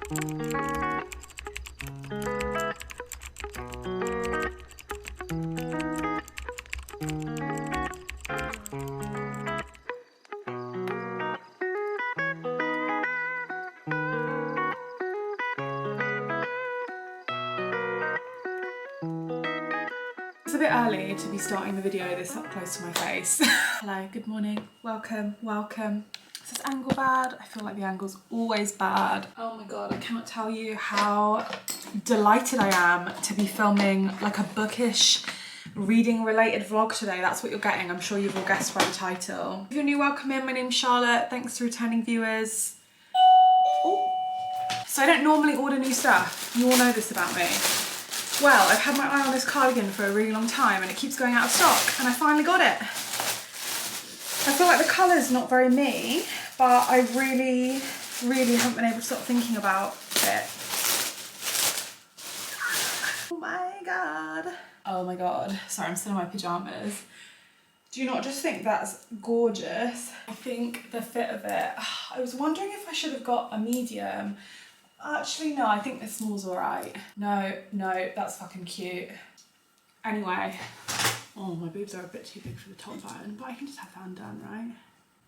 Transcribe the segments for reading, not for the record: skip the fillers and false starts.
It's a bit early to be starting the video this up close to my face. Hello, good morning, welcome, welcome. Is this angle bad? I feel like the angle's always bad. Oh my god, I cannot tell you how delighted I am to be filming like a bookish reading related vlog today. That's what you're getting. I'm sure you've all guessed by the title. If you're new, welcome in. My name's Charlotte. Thanks to returning viewers. Oh. So I don't normally order new stuff. You all know this about me. Well, I've had my eye on this cardigan for a really long time and it keeps going out of stock and I finally got it. I feel like the colour's not very me, but I really haven't been able to stop thinking about it. Oh my god. Oh my god. Sorry, I'm still in my pyjamas. Do you not just think that's gorgeous? I think the fit of it, I was wondering if I should have got a medium. Actually, no, I think the small's alright. No, that's fucking cute. Anyway, oh, my boobs are a bit too big for the top button, but I can just have that undone, right?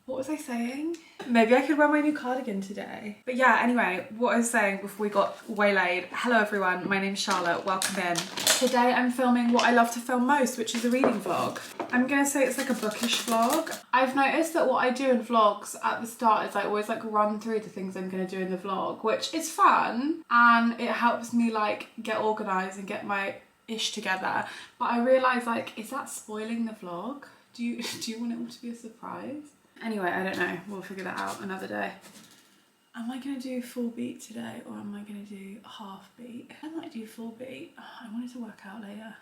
What was I saying? Maybe I could wear my new cardigan today. But yeah, anyway, what I was saying before we got waylaid. Hello everyone, my name's Charlotte, welcome in. Today I'm filming what I love to film most, which is a reading vlog. I'm gonna say it's like a bookish vlog. I've noticed that what I do in vlogs at the start is I always like run through the things I'm gonna do in the vlog, which is fun and it helps me like get organised and get my ish together. But I realise like, is that spoiling the vlog? Do you want it all to be a surprise? Anyway, I don't know, we'll figure that out another day. Am I gonna do full beat today or am I gonna do half beat? I might do full beat. Oh, I wanted to work out later.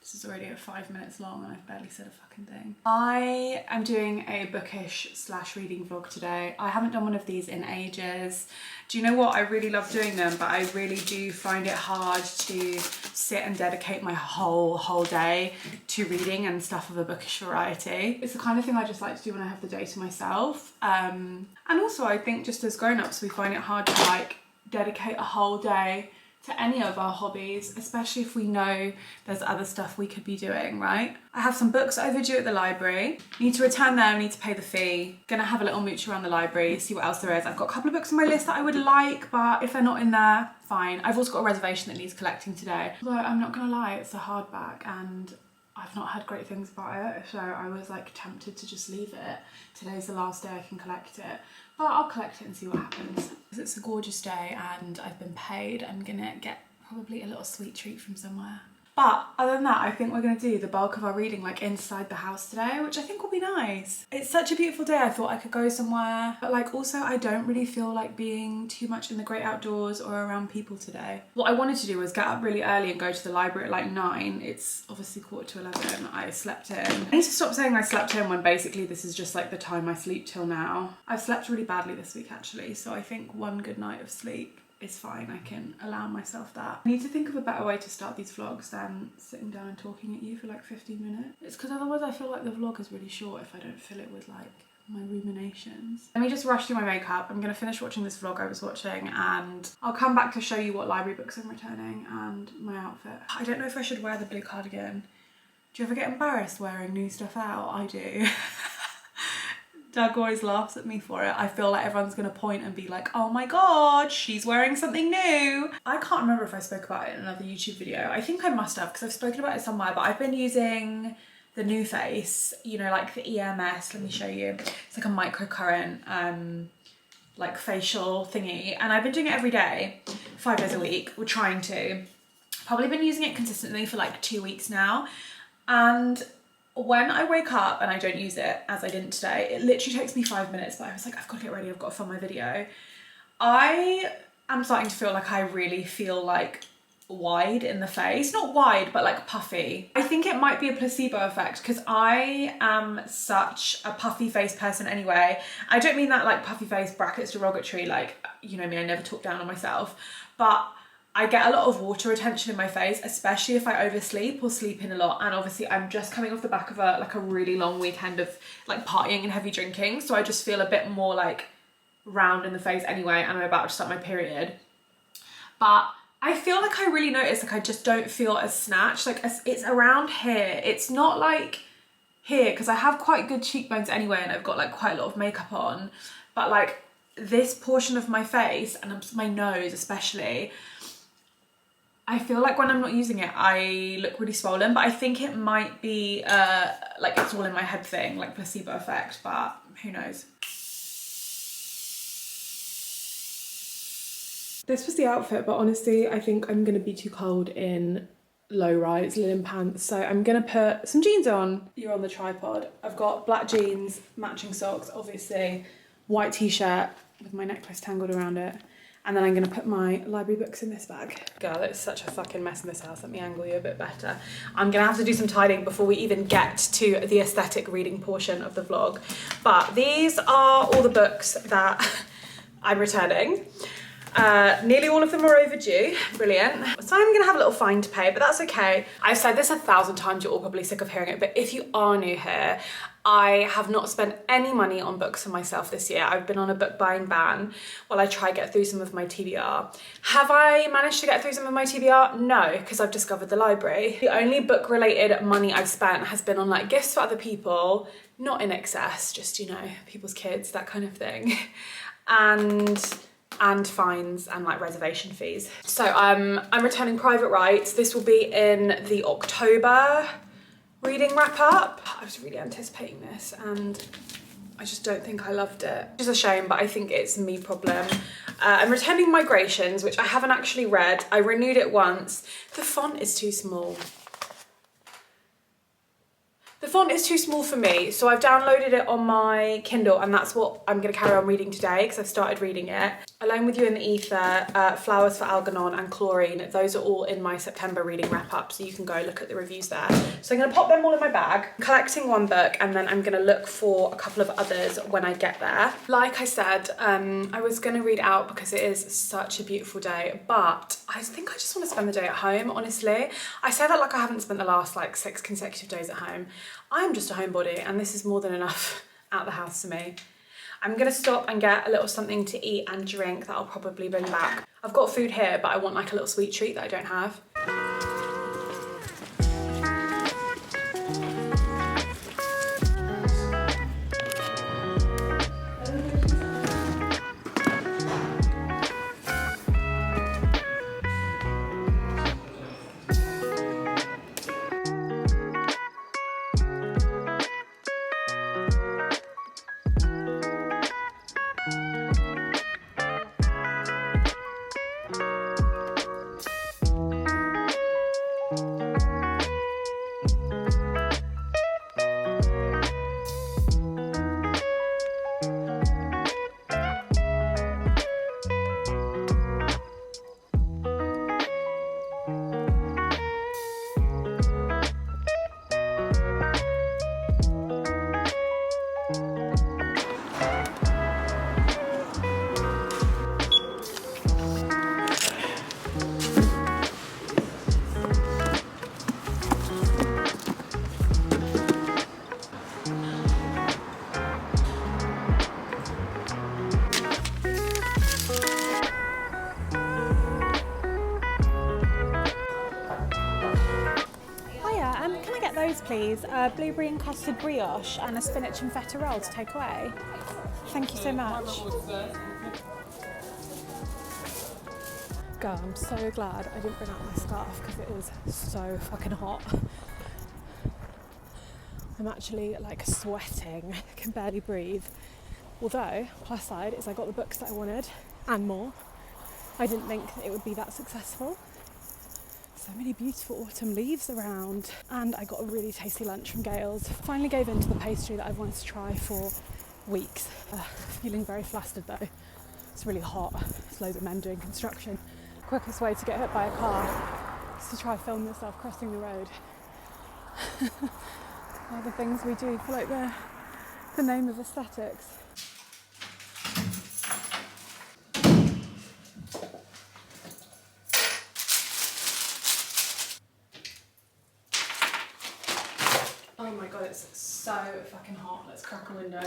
This is already at 5 minutes long and I've barely said a fucking thing. I am doing a bookish / reading vlog today. I haven't done one of these in ages. Do you know what? I really love doing them, but I really do find it hard to sit and dedicate my whole day to reading and stuff of a bookish variety. It's the kind of thing I just like to do when I have the day to myself. And also I think just as grown-ups, we find it hard to like dedicate a whole day to any of our hobbies, especially if we know there's other stuff we could be doing, right? I have some books overdue at the library. Need to return them, need to pay the fee. Gonna have a little mooch around the library, see what else there is. I've got a couple of books on my list that I would like, but if they're not in there, fine. I've also got a reservation that needs collecting today. Although I'm not gonna lie, it's a hardback and I've not had great things about it, so I was like tempted to just leave it. Today's the last day I can collect it, but I'll collect it and see what happens. It's a gorgeous day and I've been paid. I'm gonna get probably a little sweet treat from somewhere. But other than that, I think we're gonna do the bulk of our reading like inside the house today, which I think will be nice. It's such a beautiful day, I thought I could go somewhere, but like also I don't really feel like being too much in the great outdoors or around people today. What I wanted to do was get up really early and go to the library at like 9. It's obviously 11:15. I slept in. I need to stop saying I slept in when basically this is just like the time I sleep till now. I've slept really badly this week actually, so I think one good night of sleep is fine. I can allow myself that. I need to think of a better way to start these vlogs than sitting down and talking at you for like 15 minutes. It's because otherwise I feel like the vlog is really short if I don't fill it with like my ruminations. Let me just rush through my makeup. I'm gonna finish watching this vlog I was watching and I'll come back to show you what library books I'm returning and my outfit. I don't know if I should wear the blue cardigan. Do you ever get embarrassed wearing new stuff out? I do. Doug always laughs at me for it. I feel like everyone's gonna point and be like, oh my god, she's wearing something new. I can't remember if I spoke about it in another YouTube video. I think I must have because I've spoken about it somewhere, but I've been using the New Face, you know, like the EMS, let me show you. It's like a microcurrent, like facial thingy. And I've been doing it every day, 5 days a week. We're trying to. Probably been using it consistently for like 2 weeks now. And when I wake up and I don't use it, as I didn't today, it literally takes me 5 minutes, but I was like, I've got to get ready, I've got to film my video. I am starting to feel like I really feel like wide in the face. Not wide, but like puffy. I think it might be a placebo effect because I am such a puffy face person anyway. I don't mean that like puffy face brackets derogatory, like, you know me, I never talk down on myself, but I get a lot of water retention in my face, especially if I oversleep or sleep in a lot. And obviously I'm just coming off the back of a really long weekend of like partying and heavy drinking. So I just feel a bit more like round in the face anyway, and I'm about to start my period. but I feel like I really notice, like I just don't feel as snatched. Like it's around here. It's not like here, because I have quite good cheekbones anyway, and I've got like quite a lot of makeup on, but like this portion of my face and my nose especially, I feel like when I'm not using it, I look really swollen, but I think it might be like it's all in my head thing, like placebo effect, but who knows. This was the outfit, but honestly, I think I'm gonna be too cold in low-rise linen pants, so I'm gonna put some jeans on. You're on the tripod. I've got black jeans, matching socks, obviously, white t-shirt with my necklace tangled around it, and then I'm gonna put my library books in this bag. Girl, it's such a fucking mess in this house. Let me angle you a bit better. I'm gonna have to do some tidying before we even get to the aesthetic reading portion of the vlog, but these are all the books that I'm returning. Nearly all of them are overdue. Brilliant. So I'm gonna have a little fine to pay, but that's okay. I've said this 1,000 times, you're all probably sick of hearing it, but if you are new here, I have not spent any money on books for myself this year. I've been on a book buying ban while I try get through some of my TBR. Have I managed to get through some of my TBR? No, because I've discovered the library. The only book related money I've spent has been on like gifts for other people, not in excess, just, you know, people's kids, that kind of thing. And fines and like reservation fees. So I'm returning Private Rights. This will be in the October reading wrap up. I was really anticipating this and I just don't think I loved it. Which is a shame, but I think it's a me problem. I'm returning Migrations, which I haven't actually read. I renewed it once. The font is too small. The font is too small for me, so I've downloaded it on my Kindle, and that's what I'm going to carry on reading today because I've started reading it. Alone with You in the Ether, Flowers for Algernon and Chlorine, those are all in my September reading wrap up, so you can go look at the reviews there. So I'm going to pop them all in my bag, collecting one book, and then I'm going to look for a couple of others when I get there. Like I said, I was going to read out because it is such a beautiful day, but I think I just want to spend the day at home, honestly. I say that like I haven't spent the last like 6 consecutive days at home. I'm just a homebody and this is more than enough out the house for me. I'm gonna stop and get a little something to eat and drink that I'll probably bring back. I've got food here, but I want like a little sweet treat that I don't have. Please, a blueberry and custard brioche and a spinach and feta roll to take away. Thank you so much. Girl, I'm so glad I didn't bring out my scarf because it is so fucking hot. I'm actually like sweating, I can barely breathe. Although, plus side is I got the books that I wanted and more. I didn't think it would be that successful. So many beautiful autumn leaves around, and I got a really tasty lunch from Gail's. Finally gave in to the pastry that I've wanted to try for weeks. Feeling very flustered though. It's really hot. There's loads of men doing construction. Quickest way to get hit by a car is to try film yourself crossing the road. All the things we do for like the name of aesthetics. Oh my god, it's so fucking hot. Let's crack a window.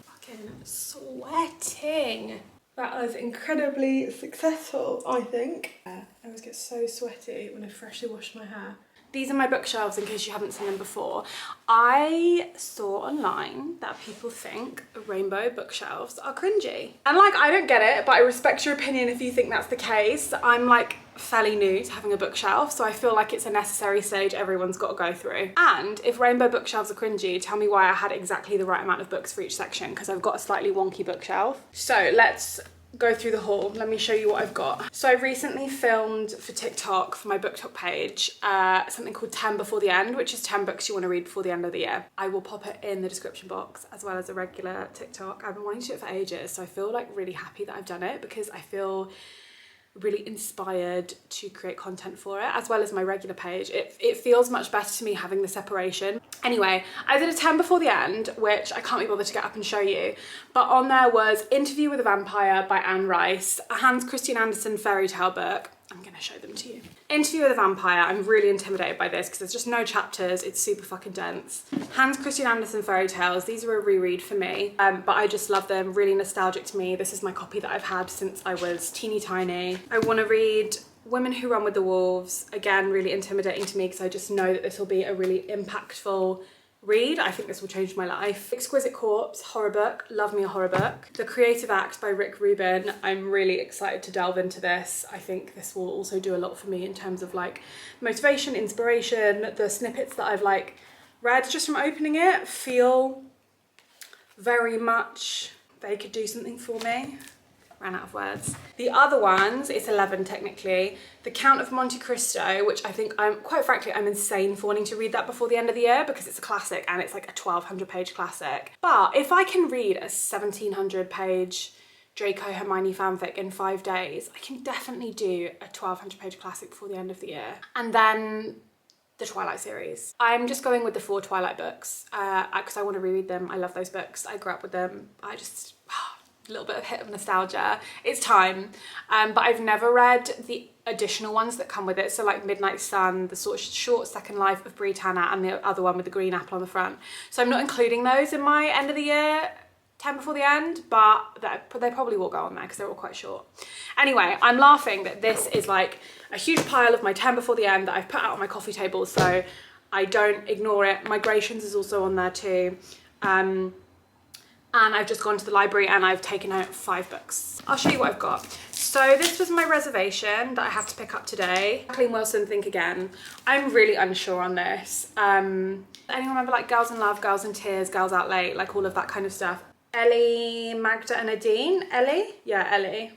Fucking sweating. That was incredibly successful, I think. I always get so sweaty when I freshly wash my hair. These are my bookshelves in case you haven't seen them before. I saw online that people think rainbow bookshelves are cringy. And like, I don't get it, but I respect your opinion if you think that's the case. I'm like fairly new to having a bookshelf, so I feel like it's a necessary stage everyone's got to go through. And if rainbow bookshelves are cringy, tell me why I had exactly the right amount of books for each section, because I've got a slightly wonky bookshelf. So let's go through the haul. Let me show you what I've got. So I recently filmed for TikTok, for my BookTok page, something called 10 before the end, which is 10 books you want to read before the end of the year. I will pop it in the description box as well as a regular TikTok. I've been wanting to do it for ages, so I feel like really happy that I've done it because I feel really inspired to create content for it, as well as my regular page. It feels much better to me having the separation. Anyway, I did a 10 before the end, which I can't be bothered to get up and show you, but on there was Interview with a Vampire by Anne Rice, a Hans Christian Andersen fairy tale book. I'm gonna show them to you. Interview with a Vampire, I'm really intimidated by this because there's just no chapters, it's super fucking dense. Hans Christian Andersen fairy tales, these are a reread for me, but I just love them, really nostalgic to me. This is my copy that I've had since I was teeny tiny. I wanna read Women Who Run with the Wolves, again, really intimidating to me because I just know that this will be a really impactful read. I think this will change my life. Exquisite Corpse, horror book, love me a horror book. The Creative Act by Rick Rubin, I'm really excited to delve into this. I think this will also do a lot for me in terms of like motivation, inspiration. The snippets that I've like read just from opening it feel very much they could do something for me. Ran out of words. The other ones, it's 11 technically. The Count of Monte Cristo, which I think quite frankly, I'm insane for wanting to read that before the end of the year because it's a classic and it's like a 1200 page classic. But if I can read a 1700 page Draco Hermione fanfic in 5 days, I can definitely do a 1200 page classic before the end of the year. And then the Twilight series. I'm just going with the 4 Twilight books because I want to reread them. I love those books. I grew up with them. A little bit of hit of nostalgia. It's time. But I've never read the additional ones that come with it. So like Midnight Sun, the sort of short second life of Britannia, and the other one with the green apple on the front. So I'm not including those in my end of the year 10 before the end, but they probably will go on there because they're all quite short. Anyway, I'm laughing that this is like a huge pile of my 10 before the end that I've put out on my coffee table so I don't ignore it. Migrations is also on there too. And I've just gone to the library and I've taken out 5 books. I'll show you what I've got. So this was my reservation that I had to pick up today. Kathleen Wilson, Think Again. I'm really unsure on this. Anyone remember like Girls in Love, Girls in Tears, Girls Out Late, like all of that kind of stuff? Ellie, Magda and Nadine. Ellie? Yeah, Ellie.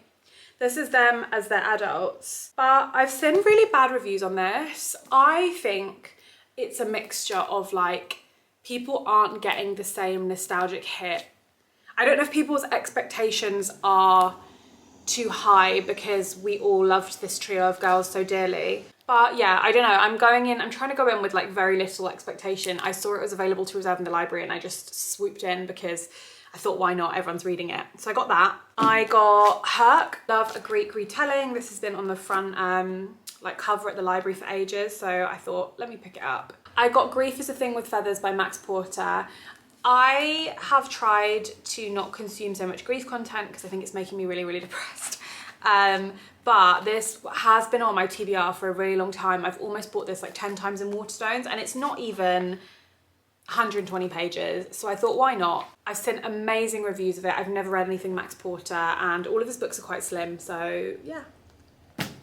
This is them as they're adults. But I've seen really bad reviews on this. I think it's a mixture of like, people aren't getting the same nostalgic hit. I don't know if people's expectations are too high because we all loved this trio of girls so dearly. But yeah, I don't know, I'm trying to go in with like very little expectation. I saw it was available to reserve in the library and I just swooped in because I thought, why not? Everyone's reading it. So I got that. I got Herc, Love a Greek Retelling. This has been on the front like cover at the library for ages. So I thought, let me pick it up. I got Grief is a Thing with Feathers by Max Porter. I have tried to not consume so much grief content because I think it's making me really, really depressed. But this has been on my TBR for a really long time. I've almost bought this like 10 times in Waterstones and it's not even 120 pages. So I thought, why not? I've seen amazing reviews of it. I've never read anything Max Porter and all of his books are quite slim. So yeah,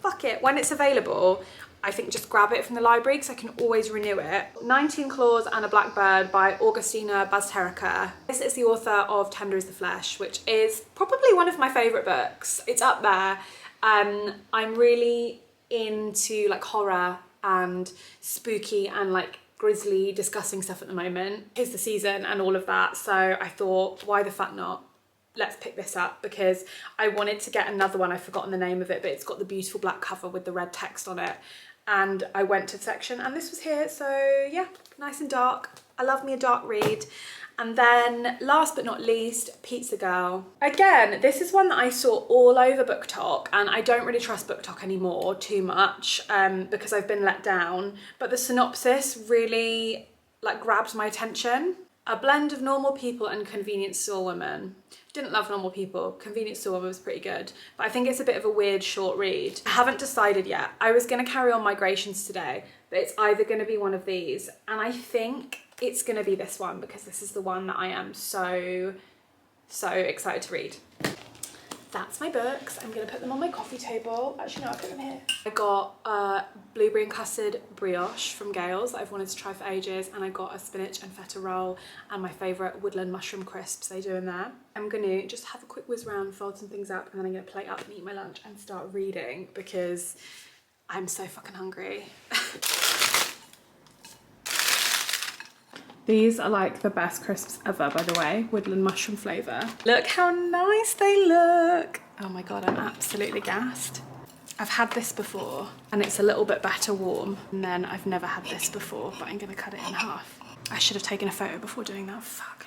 fuck it. When it's available, I think just grab it from the library because I can always renew it. 19 Claws and a Blackbird by Augustina Bazterrica. This is the author of Tender is the Flesh, which is probably one of my favourite books. It's up there. I'm really into like horror and spooky and like grisly, disgusting stuff at the moment. It's the season and all of that. So I thought, why the fuck not? Let's pick this up because I wanted to get another one. I've forgotten the name of it, but it's got the beautiful black cover with the red text on it. And I went to the section and this was here. So yeah, nice and dark. I love me a dark read. And then last but not least, Pizza Girl. Again, this is one that I saw all over BookTok and I don't really trust BookTok anymore too much because I've been let down. But the synopsis really like grabbed my attention. A blend of Normal People and Convenience Store Woman. Didn't love Normal People. Convenience Store Woman was pretty good, but I think it's a bit of a weird short read. I haven't decided yet. I was gonna carry on Migrations today, but it's either gonna be one of these, and I think it's gonna be this one because this is the one that I am so excited to read. That's my books. I'm gonna put them on my coffee table. Actually, no, I'll put them here. I got blueberry and custard brioche from Gales that I've wanted to try for ages, and I got a spinach and feta roll and my favourite woodland mushroom crisps they do in there. I'm gonna just have a quick whiz round, fold some things up, and then I'm gonna plate up and eat my lunch and start reading because I'm so fucking hungry. These are like the best crisps ever, by the way, woodland mushroom flavour. Look how nice they look. Oh my God, I'm absolutely gassed. I've had this before and it's a little bit better warm. And then I've never had this before, but I'm gonna cut it in half. I should have taken a photo before doing that, fuck.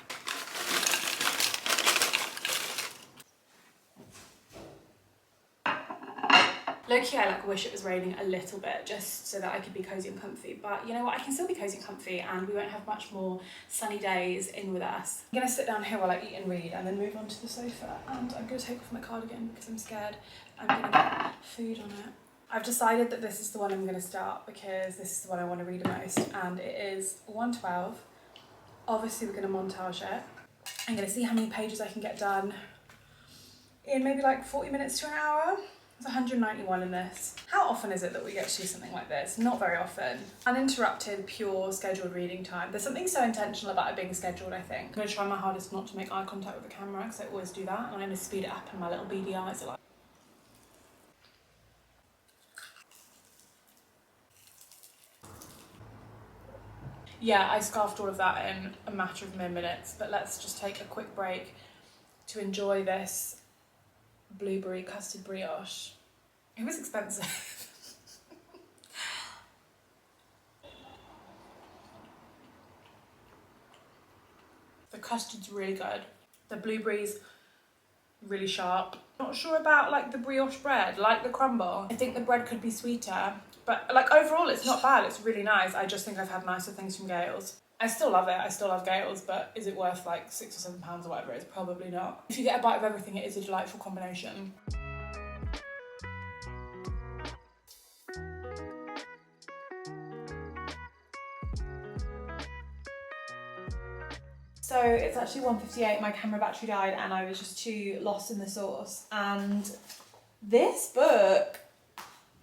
Low-key, I like wish it was raining a little bit just so that I could be cozy and comfy, but you know what, I can still be cozy and comfy and we won't have much more sunny days in with us. I'm gonna sit down here while I eat and read and then move on to the sofa, and I'm gonna take off my cardigan because I'm scared I'm gonna get food on it. I've decided that this is the one I'm gonna start because this is the one I want to read the most, and it is 112. Obviously we're gonna montage it. I'm gonna see how many pages I can get done in maybe like 40 minutes to an hour. There's 191 in this. How often is it that we get to do something like this? Not very often. Uninterrupted, pure, scheduled reading time. There's something so intentional about it being scheduled, I think. I'm gonna try my hardest not to make eye contact with the camera because I always do that, and I'm gonna speed it up and my little beady eyes are like... Yeah, I scarfed all of that in a matter of mere minutes, but let's just take a quick break to enjoy this blueberry custard brioche. It was expensive. The custard's really good. The blueberries really sharp. Not sure about like the brioche bread, like the crumble. I think the bread could be sweeter, but like overall it's not bad, it's really nice. I just think I've had nicer things from Gales. I still love it, I still love Gales, but is it worth like £6 or £7 or whatever it is? Probably not. If you get a bite of everything, it is a delightful combination. So it's actually 1:58, my camera battery died and I was just too lost in the sauce. And this book,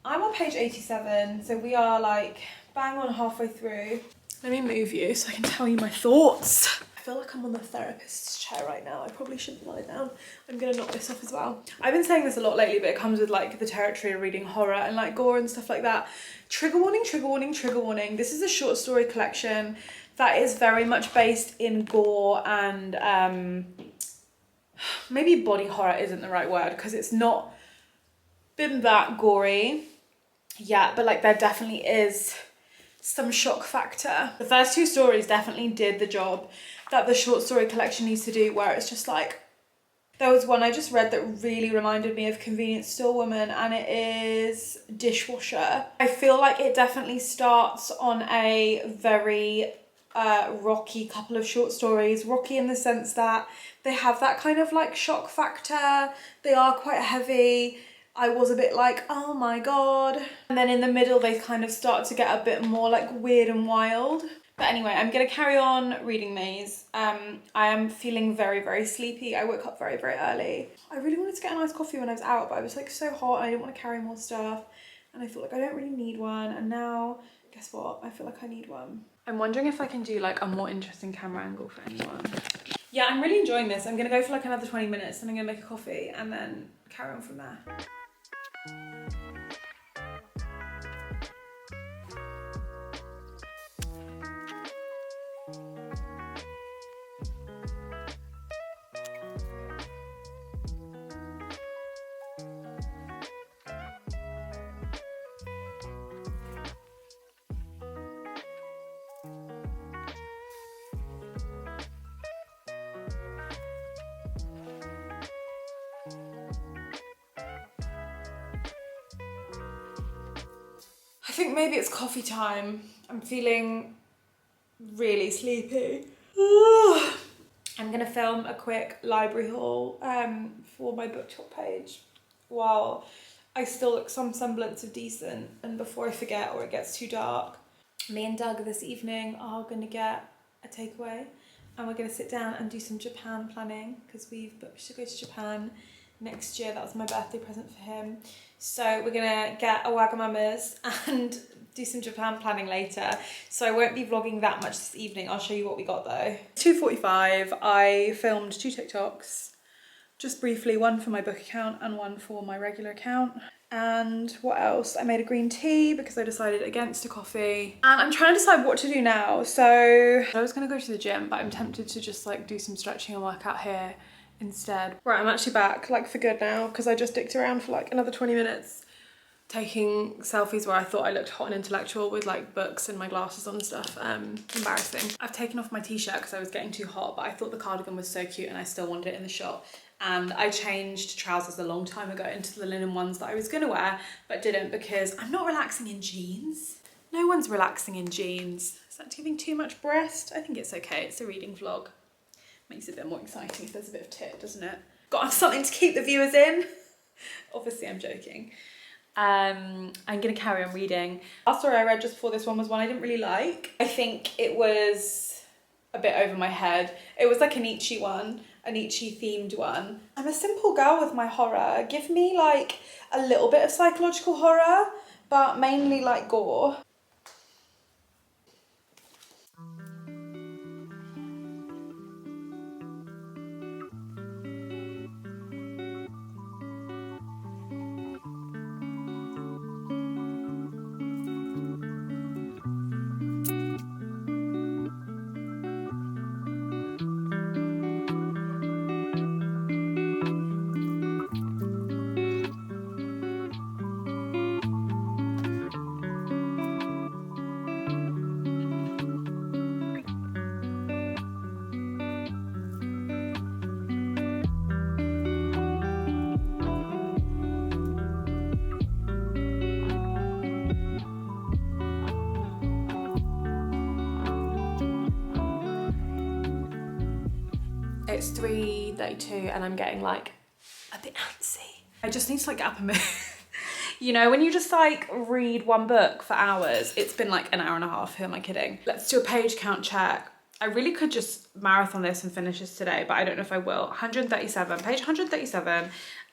I'm on page 87, so we are like bang on halfway through. Let me move you so I can tell you my thoughts. I feel like I'm on the therapist's chair right now. I probably shouldn't lie down. I'm gonna knock this off as well. I've been saying this a lot lately, but it comes with like the territory of reading horror and like gore and stuff like that. Trigger warning, trigger warning, trigger warning. This is a short story collection that is very much based in gore and maybe body horror isn't the right word because it's not been that gory yet, but like there definitely is some shock factor. The first two stories definitely did the job that the short story collection needs to do, where it's just like, there was one I just read that really reminded me of Convenience Store Woman, and it is Dishwasher. I feel like it definitely starts on a very rocky couple of short stories. Rocky in the sense that they have that kind of like shock factor. They are quite heavy. I was a bit like, oh my God. And then in the middle, they kind of start to get a bit more like weird and wild. But anyway, I'm gonna carry on reading these. I am feeling very, very sleepy. I woke up very, very early. I really wanted to get a nice coffee when I was out, but I was like so hot and I didn't want to carry more stuff. And I felt like I don't really need one. And now, guess what? I feel like I need one. I'm wondering if I can do like a more interesting camera angle for anyone. Yeah, I'm really enjoying this. I'm gonna go for like another 20 minutes and I'm gonna make a coffee and then carry on from there. I think maybe it's coffee time. I'm feeling really sleepy. I'm gonna film a quick library haul for my booktop page while I still look some semblance of decent, and before I forget or it gets too dark. Me and Doug this evening are gonna get a takeaway and we're gonna sit down and do some Japan planning because we've booked to go to Japan next year. That was my birthday present for him. So we're gonna get a Wagamama's and do some Japan planning later. So I won't be vlogging that much this evening. I'll show you what we got though. 2:45, I filmed 2 TikToks, just briefly, one for my book account and one for my regular account. And what else? I made a green tea because I decided against a coffee. And I'm trying to decide what to do now. So I was gonna go to the gym, but I'm tempted to just like do some stretching and work out here instead. Right, I'm actually back like for good now because I just dicked around for like another 20 minutes taking selfies where I thought I looked hot and intellectual with like books and my glasses on and stuff. Embarrassing. I've taken off my t-shirt because I was getting too hot, but I thought the cardigan was so cute and I still wanted it in the shop. And I changed trousers a long time ago into the linen ones that I was gonna wear, but didn't because I'm not relaxing in jeans. No one's relaxing in jeans. Is that giving too much breast? I think it's okay, it's a reading vlog. Makes it a bit more exciting if there's a bit of tit, doesn't it? Got something to keep the viewers in. Obviously I'm joking. I'm gonna carry on reading. Last story I read just before this one was one I didn't really like. I think it was a bit over my head. It was like an Nietzsche one, a Nietzsche themed one. I'm a simple girl with my horror. Give me like a little bit of psychological horror, but mainly like gore. It's 3:32 and I'm getting like a bit antsy. I just need to like get up and move. You know, when you just like read one book for hours, it's been like an hour and a half, who am I kidding? Let's do a page count check. I really could just marathon this and finish this today, but I don't know if I will. 137, page 137,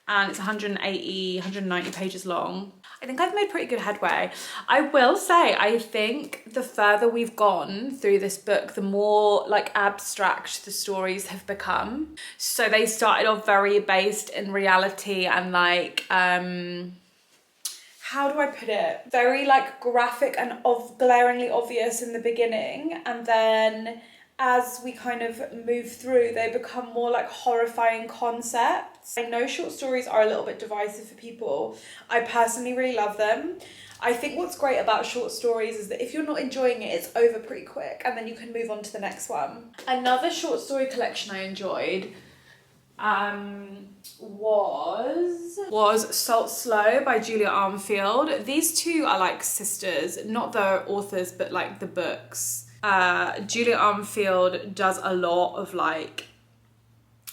and it's 180, 190 pages long. I think I've made pretty good headway. I will say, I think the further we've gone through this book, the more like abstract the stories have become. So they started off very based in reality and like, how do I put it? Very like graphic and glaringly obvious in the beginning, and then as we kind of move through, they become more like horrifying concepts. I know short stories are a little bit divisive for people. I personally really love them. I think what's great about short stories is that if you're not enjoying it, it's over pretty quick and then you can move on to the next one. Another short story collection I enjoyed was Salt Slow by Julia Armfield. These two are like sisters, not the authors, but like the books. Julia Armfield does a lot of like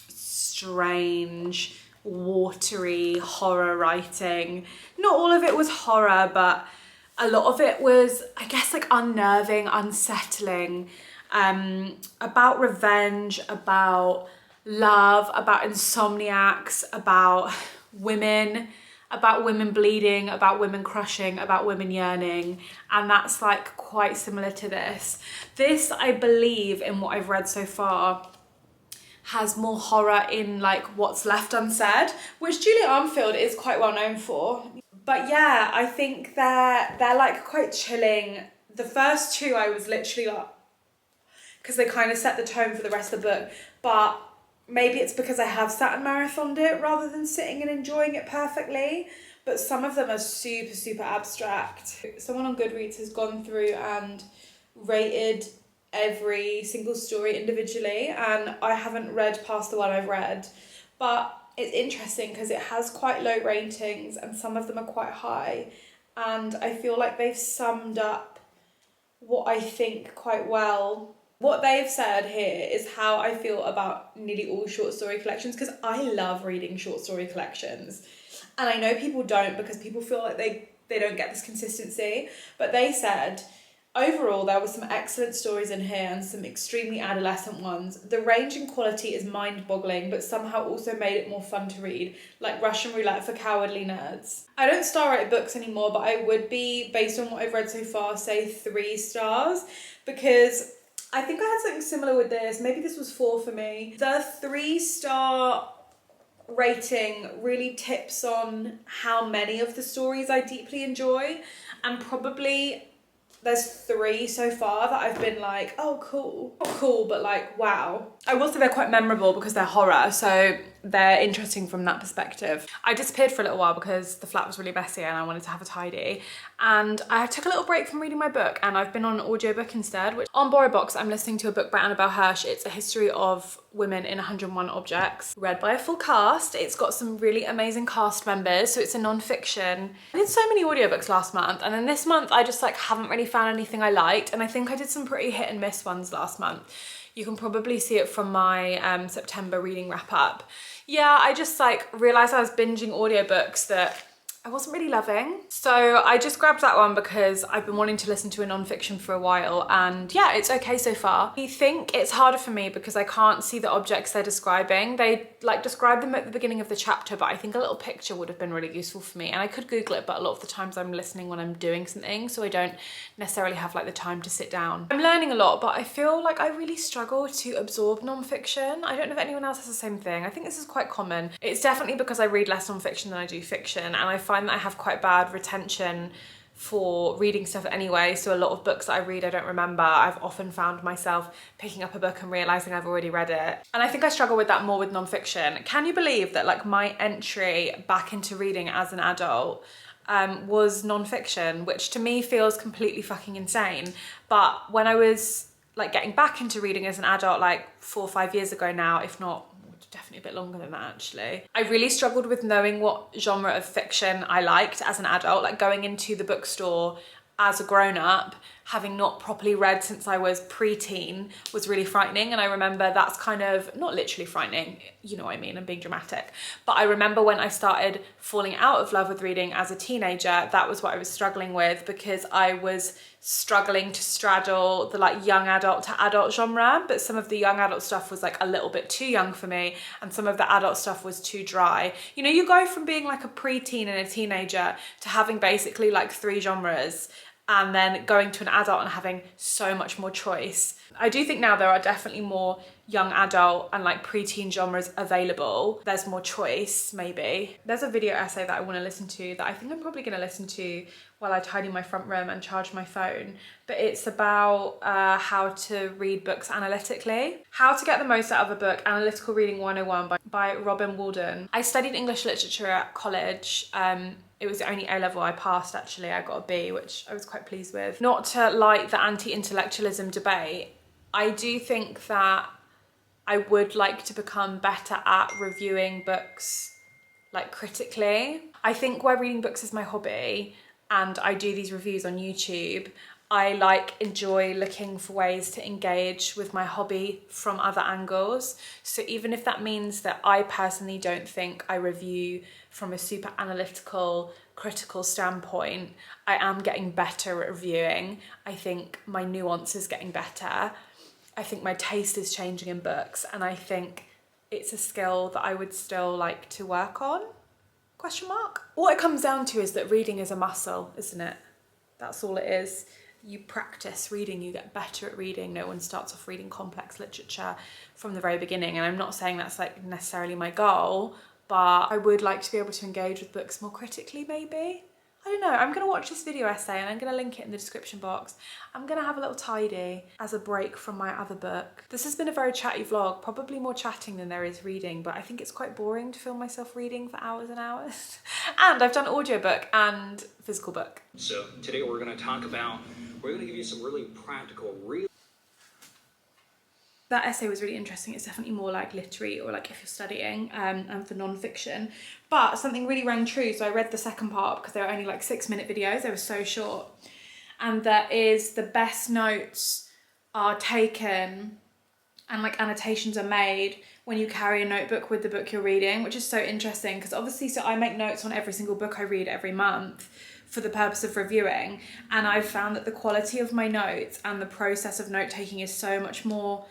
strange, watery horror writing. Not all of it was horror, but a lot of it was, I guess, like unnerving, unsettling, about revenge, about love, about insomniacs, about women bleeding, about women crushing, about women yearning, and that's like quite similar to this. This, I believe, in what I've read so far, has more horror in like what's left unsaid, which Julia Armfield is quite well known for. But yeah, I think they're like quite chilling. The first two I was literally like, because they kind of set the tone for the rest of the book, but maybe it's because I have sat and marathoned it rather than sitting and enjoying it perfectly, but some of them are super, super abstract. Someone on Goodreads has gone through and rated every single story individually, and I haven't read past the one I've read, but it's interesting because it has quite low ratings and some of them are quite high, and I feel like they've summed up what I think quite well What they've said here is how I feel about nearly all short story collections, because I love reading short story collections. And I know people don't, because people feel like they don't get this consistency. But they said, overall, there were some excellent stories in here and some extremely adolescent ones. The range in quality is mind-boggling, but somehow also made it more fun to read, like Russian Roulette for cowardly nerds. I don't star rate books anymore, but I would be, based on what I've read so far, say 3 stars, because I think I had something similar with this. Maybe this was 4 for me. The 3-star rating really tips on how many of the stories I deeply enjoy, and probably there's 3 so far that I've been like, oh cool. Not cool, but like, wow. I will say they're quite memorable because they're horror, so they're interesting from that perspective. I disappeared for a little while because the flat was really messy and I wanted to have a tidy. And I took a little break from reading my book, and I've been on an audiobook instead, which on BorrowBox I'm listening to a book by Annabelle Hirsch. It's a history of women in 101 objects, read by a full cast. It's got some really amazing cast members, so it's a non-fiction. I did so many audiobooks last month, and then this month I just like haven't really found anything I liked, and I think I did some pretty hit and miss ones last month. You can probably see it from my September reading wrap up. Yeah, I just like realised I was binging audiobooks that I wasn't really loving. So I just grabbed that one because I've been wanting to listen to a non-fiction for a while, and yeah, it's okay so far. I think it's harder for me because I can't see the objects they're describing. They like describe them at the beginning of the chapter, but I think a little picture would have been really useful for me. And I could Google it, but a lot of the times I'm listening when I'm doing something, so I don't necessarily have like the time to sit down. I'm learning a lot, but I feel like I really struggle to absorb non-fiction. I don't know if anyone else has the same thing. I think this is quite common. It's definitely because I read less non-fiction than I do fiction, and I find that I have quite bad retention for reading stuff anyway, so a lot of books that I read I don't remember. I've often found myself picking up a book and realising I've already read it. And I think I struggle with that more with non-fiction. Can you believe that like my entry back into reading as an adult was non-fiction, which to me feels completely fucking insane. But when I was like getting back into reading as an adult like 4 or 5 years ago now, if not definitely a bit longer than that actually, I really struggled with knowing what genre of fiction I liked as an adult. Like going into the bookstore as a grown-up, having not properly read since I was pre-teen, was really frightening. And I remember that's kind of, not literally frightening, you know what I mean, I'm being dramatic, but I remember when I started falling out of love with reading as a teenager, that was what I was struggling with, because I was struggling to straddle the like young adult to adult genre, but some of the young adult stuff was like a little bit too young for me, and some of the adult stuff was too dry. You know, you go from being like a pre-teen and a teenager to having basically like 3 genres, and then going to an adult and having so much more choice. I do think now there are definitely more young adult and like preteen genres available. There's more choice, maybe. There's a video essay that I want to listen to that I think I'm probably going to listen to while I tidy my front room and charge my phone. But it's about how to read books analytically. How to get the most out of a book, Analytical Reading 101 by Robin Walden. I studied English literature at college. It was the only A-level I passed actually. I got a B, which I was quite pleased with. Not to like the anti-intellectualism debate, I do think that I would like to become better at reviewing books like critically. I think where reading books is my hobby and I do these reviews on YouTube, I enjoy looking for ways to engage with my hobby from other angles. So even if that means that I personally don't think I review from a super analytical, critical standpoint, I am getting better at reviewing. I think my nuance is getting better. I think my taste is changing in books, and I think it's a skill that I would still like to work on, question mark. What it comes down to is that reading is a muscle, isn't it? That's all it is. You practice reading, you get better at reading. No one starts off reading complex literature from the very beginning, and I'm not saying that's like necessarily my goal, but I would like to be able to engage with books more critically, maybe. I don't know, I'm gonna watch this video essay and I'm gonna link it in the description box. I'm gonna have a little tidy as a break from my other book. This has been a very chatty vlog, probably more chatting than there is reading, but I think it's quite boring to film myself reading for hours and hours. And I've done audiobook and physical book. So today we're gonna give you some really practical, That essay was really interesting. It's definitely more like literary, or like if you're studying, and for non-fiction. But something really rang true, so I read the second part because they were only like 6-minute videos. They were so short. And that is the best notes are taken and like annotations are made when you carry a notebook with the book you're reading, which is so interesting because obviously, so I make notes on every single book I read every month for the purpose of reviewing, and I've found that the quality of my notes and the process of note taking is so much more,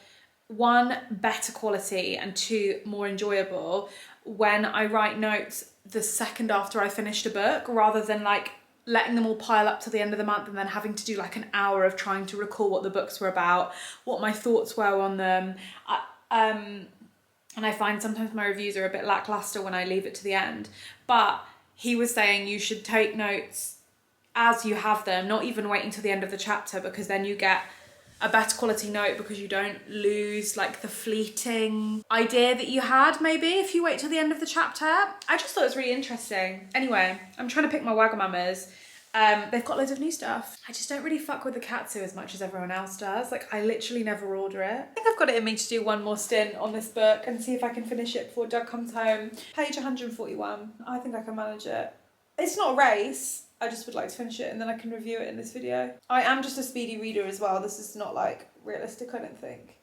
one, better quality, and two, more enjoyable when I write notes the second after I finished a book, rather than like letting them all pile up to the end of the month and then having to do like an hour of trying to recall what the books were about, what my thoughts were on them. And I find sometimes my reviews are a bit lackluster when I leave it to the end. But he was saying you should take notes as you have them, not even wait until the end of the chapter, because then you get a better quality note because you don't lose like the fleeting idea that you had maybe if you wait till the end of the chapter. I just thought it was really interesting. Anyway, I'm trying to pick my Wagamamas. They've got loads of new stuff. I just don't really fuck with the katsu as much as everyone else does. Like, I literally never order it. I think I've got it in me to do one more stint on this book and see if I can finish it before Doug comes home. Page 141. I think I can manage it. It's not a race. I just would like to finish it and then I can review it in this video. I am just a speedy reader as well. This is not like realistic, I don't think.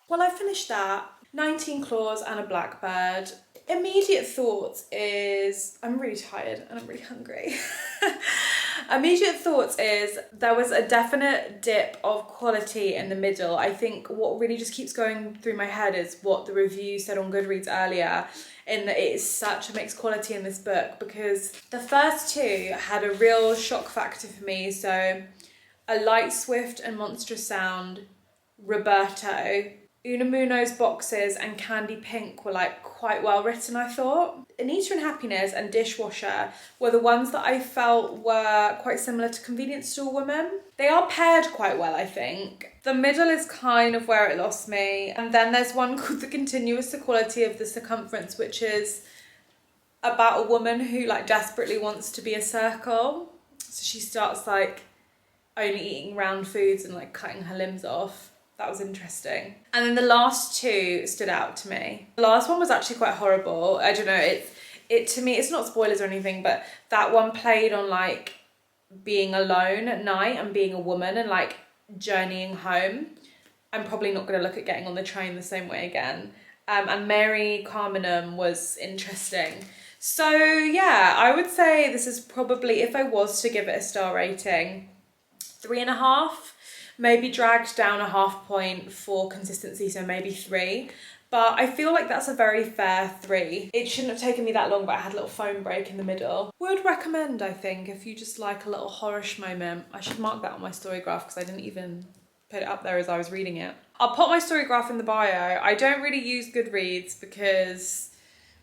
Well, I finished that. 19 claws and a blackbird. Immediate thoughts is, I'm really tired and I'm really hungry. Immediate thoughts is there was a definite dip of quality in the middle. I think what really just keeps going through my head is what the review said on Goodreads earlier, in that it is such a mixed quality in this book, because the first two had a real shock factor for me. So A Light, Swift and Monstrous Sound, Roberto, Unamuno's Boxes and Candy Pink were like quite well written, I thought. Anita and Happiness and Dishwasher were the ones that I felt were quite similar to Convenience Store Woman. They are paired quite well, I think. The middle is kind of where it lost me. And then there's one called The Continuous Equality of the Circumference, which is about a woman who like desperately wants to be a circle. So she starts like only eating round foods and like cutting her limbs off. That was interesting. And then the last two stood out to me. The last one was actually quite horrible. I don't know, it to me, it's not spoilers or anything, but that one played on like being alone at night and being a woman and like journeying home. I'm probably not gonna look at getting on the train the same way again. And Mary Carmenum was interesting. So yeah, I would say this is probably, if I was to give it a star rating, 3.5. Maybe dragged down a half point for consistency, so maybe 3. But I feel like that's a very fair 3. It shouldn't have taken me that long, but I had a little phone break in the middle. Would recommend, I think, if you just like a little horrorish moment. I should mark that on my story graph because I didn't even put it up there as I was reading it. I'll put my story graph in the bio. I don't really use Goodreads because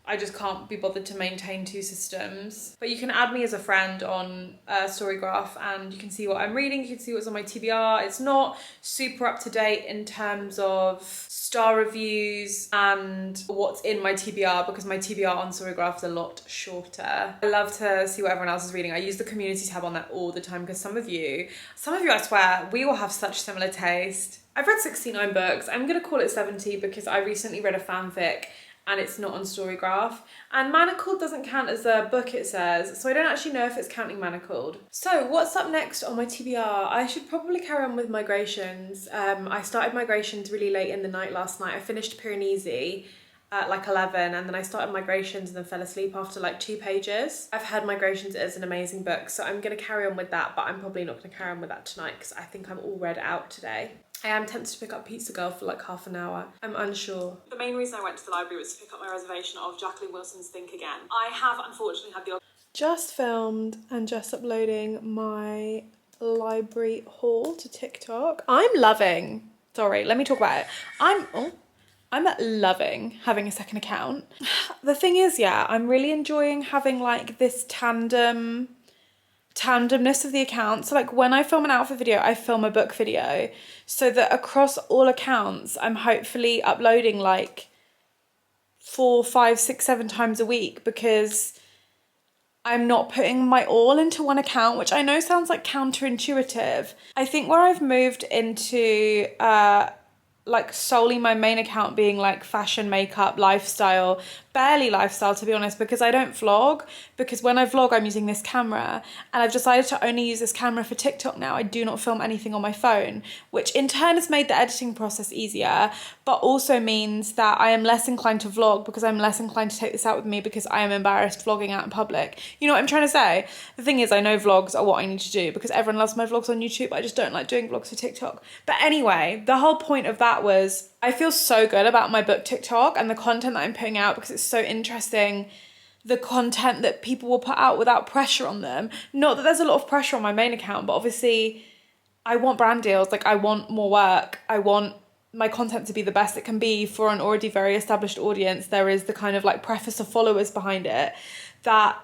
I just can't be bothered to maintain 2 systems. But you can add me as a friend on Storygraph and you can see what I'm reading, you can see what's on my TBR. It's not super up to date in terms of star reviews and what's in my TBR, because my TBR on Storygraph is a lot shorter. I love to see what everyone else is reading. I use the community tab on that all the time because some of you, I swear, we all have such similar taste. I've read 69 books. I'm gonna call it 70 because I recently read a fanfic and it's not on Storygraph. And Manacled doesn't count as a book, it says, so I don't actually know if it's counting Manacled. So what's up next on my TBR? I should probably carry on with Migrations. I started Migrations really late in the night last night. I finished Piranesi at like 11 and then I started Migrations and then fell asleep after like 2 pages. I've heard Migrations is an amazing book, so I'm gonna carry on with that, but I'm probably not gonna carry on with that tonight because I think I'm all read out today. I am tempted to pick up Pizza Girl for like half an hour. I'm unsure. The main reason I went to the library was to pick up my reservation of Jacqueline Wilson's Think Again. I have unfortunately had the... Just filmed and just uploading my library haul to TikTok. I'm loving... Sorry, let me talk about it. I'm loving having a second account. The thing is, yeah, I'm really enjoying having like this tandemness of the account. So like when I film an outfit video, I film a book video, so that across all accounts I'm hopefully uploading like 4, 5, 6, 7 times a week, because I'm not putting my all into one account, which I know sounds like counterintuitive. I think where I've moved into like solely my main account being like fashion, makeup, lifestyle, barely lifestyle to be honest, because I don't vlog, because when I vlog I'm using this camera, and I've decided to only use this camera for TikTok now. I do not film anything on my phone, which in turn has made the editing process easier, but also means that I am less inclined to vlog because I'm less inclined to take this out with me because I am embarrassed vlogging out in public. You know what I'm trying to say? The thing is, I know vlogs are what I need to do because everyone loves my vlogs on YouTube. I just don't like doing vlogs for TikTok. But anyway, the whole point of that was I feel so good about my book TikTok and the content that I'm putting out because it's so interesting, the content that people will put out without pressure on them. Not that there's a lot of pressure on my main account, but obviously I want brand deals. Like I want more work. I want my content to be the best it can be for an already very established audience. There is the kind of like preface of followers behind it, that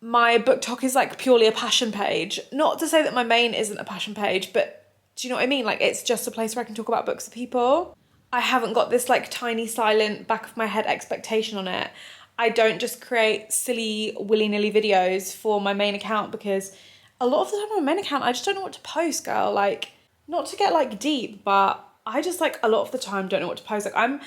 my book talk is like purely a passion page. Not to say that my main isn't a passion page, but do you know what I mean? Like it's just a place where I can talk about books with people. I haven't got this like tiny silent back of my head expectation on it. I don't just create silly willy-nilly videos for my main account because a lot of the time on my main account I just don't know what to post, girl. Like, not to get like deep, but I just like a lot of the time don't know what to post. Like I'm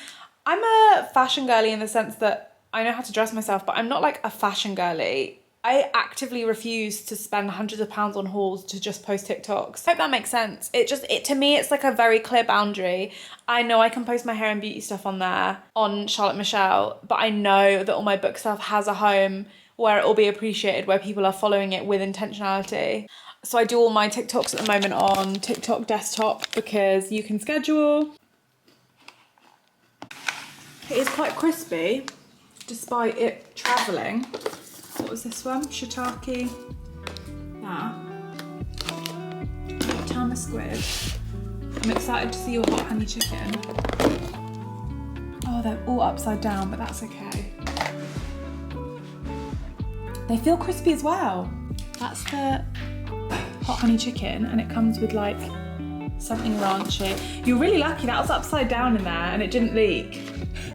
a fashion girly in the sense that I know how to dress myself, but I'm not like a fashion girly. I actively refuse to spend hundreds of pounds on hauls to just post TikToks. I hope that makes sense. It to me, it's like a very clear boundary. I know I can post my hair and beauty stuff on there, on Charlotte Michelle, but I know that all my book stuff has a home where it will be appreciated, where people are following it with intentionality. So I do all my TikToks at the moment on TikTok desktop because you can schedule. It is quite crispy, despite it travelling. What was this one? Shiitake. Tama squid. I'm excited to see your hot honey chicken. Oh, they're all upside down, but that's okay. They feel crispy as well. That's the hot honey chicken, and it comes with like something ranchy. You're really lucky that was upside down in there and it didn't leak.